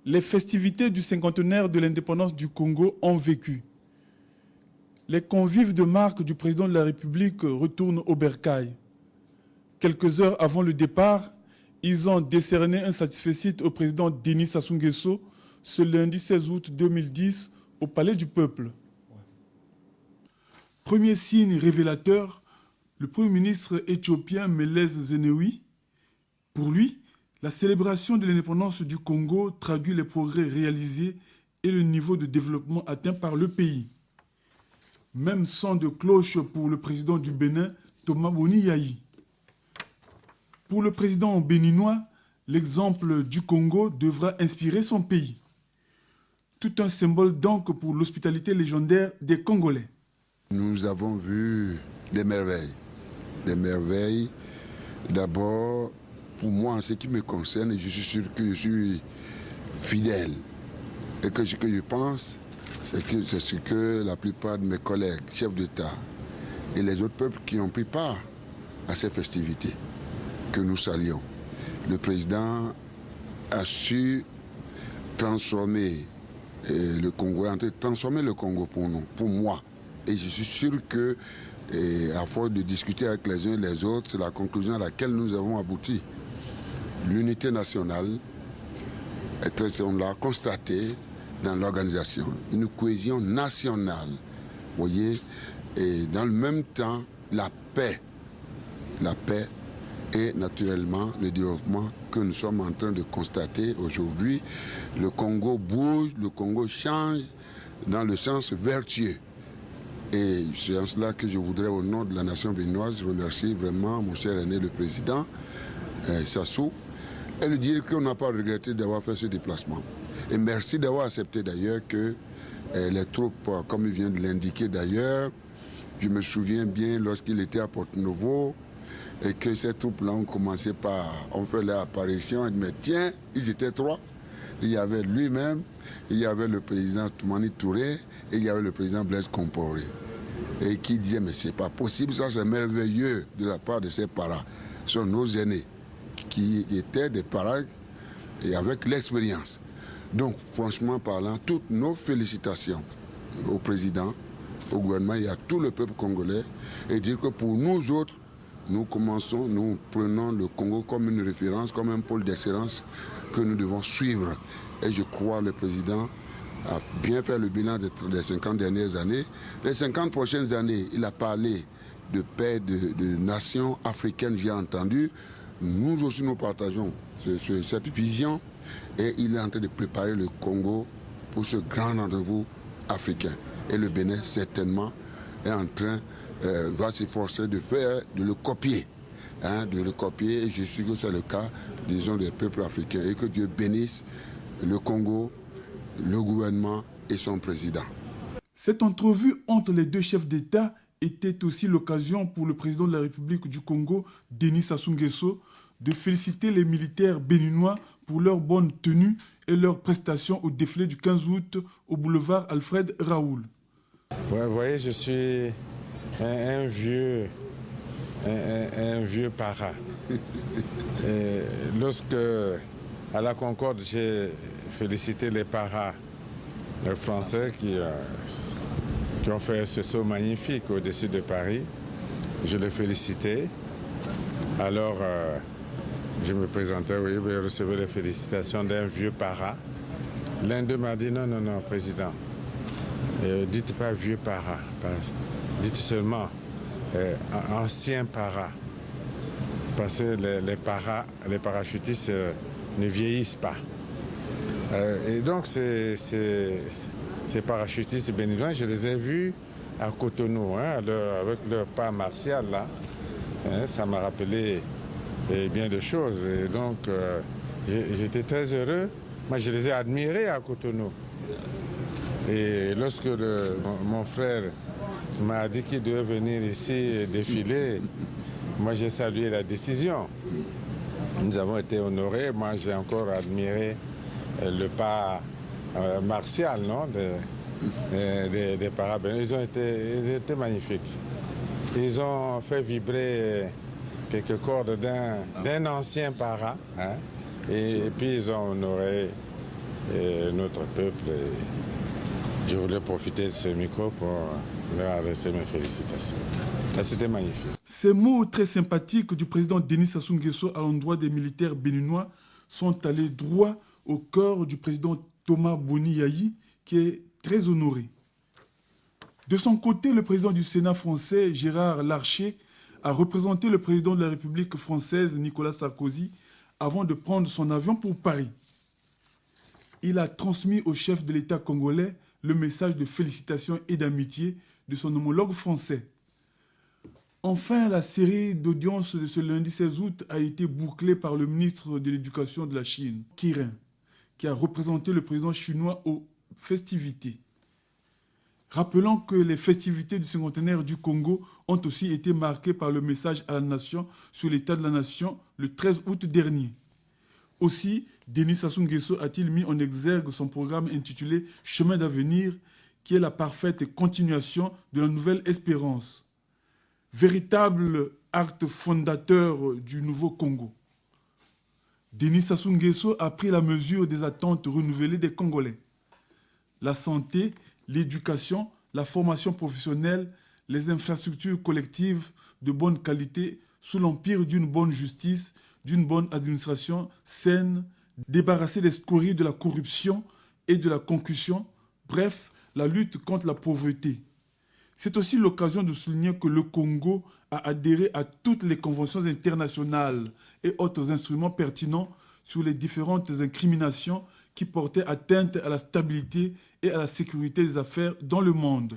Les festivités du cinquantenaire de l'indépendance du Congo ont vécu. Les convives de marque du président de la République retournent au bercail. Quelques heures avant le départ, ils ont décerné un satisfecit au président Denis Sassou Nguesso ce lundi 16 août 2010 au Palais du Peuple. Premier signe révélateur, le Premier ministre éthiopien Meles Zenawi. Pour lui, la célébration de l'indépendance du Congo traduit les progrès réalisés et le niveau de développement atteint par le pays. Même son de cloche pour le président du Bénin, Thomas Boni Yahi. Pour le président béninois, l'exemple du Congo devra inspirer son pays. Tout un symbole donc pour l'hospitalité légendaire des Congolais. Nous avons vu des merveilles. Des merveilles, d'abord, pour moi, en ce qui me concerne, je suis sûr que je suis fidèle. Et que ce que je pense, c'est ce que la plupart de mes collègues, chefs d'État et les autres peuples qui ont pris part à ces festivités, que nous saluons. Le président a su transformer le Congo, transformer le Congo pour nous, pour moi. Et je suis sûr que, à force de discuter avec les uns et les autres, c'est la conclusion à laquelle nous avons abouti. L'unité nationale, on l'a constaté dans l'organisation, une cohésion nationale, vous voyez, et dans le même temps, la paix et naturellement le développement que nous sommes en train de constater aujourd'hui. Le Congo bouge, le Congo change dans le sens vertueux. Et c'est en cela que je voudrais, au nom de la nation béninoise, remercier vraiment mon cher aîné, le président Sassou, et lui dire qu'on n'a pas regretté d'avoir fait ce déplacement. Et merci d'avoir accepté d'ailleurs que les troupes, comme il vient de l'indiquer d'ailleurs, je me souviens bien lorsqu'il était à Porto-Novo, et que ces troupes-là ont commencé on fait leur apparition, mais tiens, ils étaient trois. Il y avait lui-même, il y avait le président Toumani Touré, et il y avait le président Blaise Compaoré. Et qui disait, mais c'est pas possible, ça c'est merveilleux de la part de ces paras. Ce sont nos aînés, qui étaient des paras et avec l'expérience. Donc, franchement parlant, toutes nos félicitations au président, au gouvernement et à tout le peuple congolais, et dire que pour nous autres, nous prenons le Congo comme une référence, comme un pôle d'excellence que nous devons suivre. Et je crois que le président a bien fait le bilan des 50 dernières années. Les 50 prochaines années, il a parlé de paix, de nations africaines, j'ai entendu. Nous aussi, nous partageons cette vision et il est en train de préparer le Congo pour ce grand rendez-vous africain. Et le Bénin, certainement, est en train, va s'efforcer de le copier. De le copier, et je suis sûr que c'est le cas, disons, des peuples africains. Et que Dieu bénisse le Congo, le gouvernement et son président. Cette entrevue entre les deux chefs d'État était aussi l'occasion pour le président de la République du Congo, Denis Sassou Nguesso, de féliciter les militaires béninois pour leur bonne tenue et leur prestation au défilé du 15 août au boulevard Alfred Raoul. Ouais, vous voyez, je suis un vieux para. Et lorsque, à la Concorde, j'ai félicité les paras français qui ont fait ce saut magnifique au-dessus de Paris, je les félicitais. Alors, je me présentais, oui, je recevais les félicitations d'un vieux para. L'un d'eux m'a dit, non, président, dites pas vieux para, dites seulement ancien para. Parce que les parachutistes ne vieillissent pas. Et donc, ces parachutistes béninois, je les ai vus à Cotonou, avec leur pas martial, là. Ça m'a rappelé bien de choses. Et donc, j'étais très heureux. Moi, je les ai admirés à Cotonou. Et lorsque mon frère m'a dit qu'il devait venir ici défiler, moi, j'ai salué la décision. Nous avons été honorés. Moi, j'ai encore admiré le pas martial, non, des parabéns. Ils étaient magnifiques. Ils ont fait vibrer quelques cordes d'un ancien para, et puis ils ont honoré et notre peuple. Et je voulais profiter de ce micro pour leur adresser mes félicitations. C'était magnifique. Ces mots très sympathiques du président Denis Sassou Nguesso à l'endroit des militaires béninois sont allés droit au cœur du président Thomas Boni Yayi, qui est très honoré. De son côté, le président du Sénat français, Gérard Larcher, a représenté le président de la République française, Nicolas Sarkozy, avant de prendre son avion pour Paris. Il a transmis au chef de l'État congolais le message de félicitations et d'amitié de son homologue français. Enfin, la série d'audiences de ce lundi 16 août a été bouclée par le ministre de l'Éducation de la Chine, Qiren, qui a représenté le président chinois aux festivités. Rappelons que les festivités du cinquantenaire du Congo ont aussi été marquées par le message à la nation sur l'état de la nation le 13 août dernier. Aussi, Denis Sassou Nguesso a-t-il mis en exergue son programme intitulé « Chemin d'avenir » qui est la parfaite continuation de la Nouvelle Espérance, véritable acte fondateur du nouveau Congo. Denis Sassou Nguesso a pris la mesure des attentes renouvelées des Congolais. La santé, l'éducation, la formation professionnelle, les infrastructures collectives de bonne qualité sous l'empire d'une bonne justice, d'une bonne administration saine, débarrassée des scories de la corruption et de la concussion, bref, la lutte contre la pauvreté. C'est aussi l'occasion de souligner que le Congo a adhéré à toutes les conventions internationales et autres instruments pertinents sur les différentes incriminations qui portaient atteinte à la stabilité et à la sécurité des affaires dans le monde.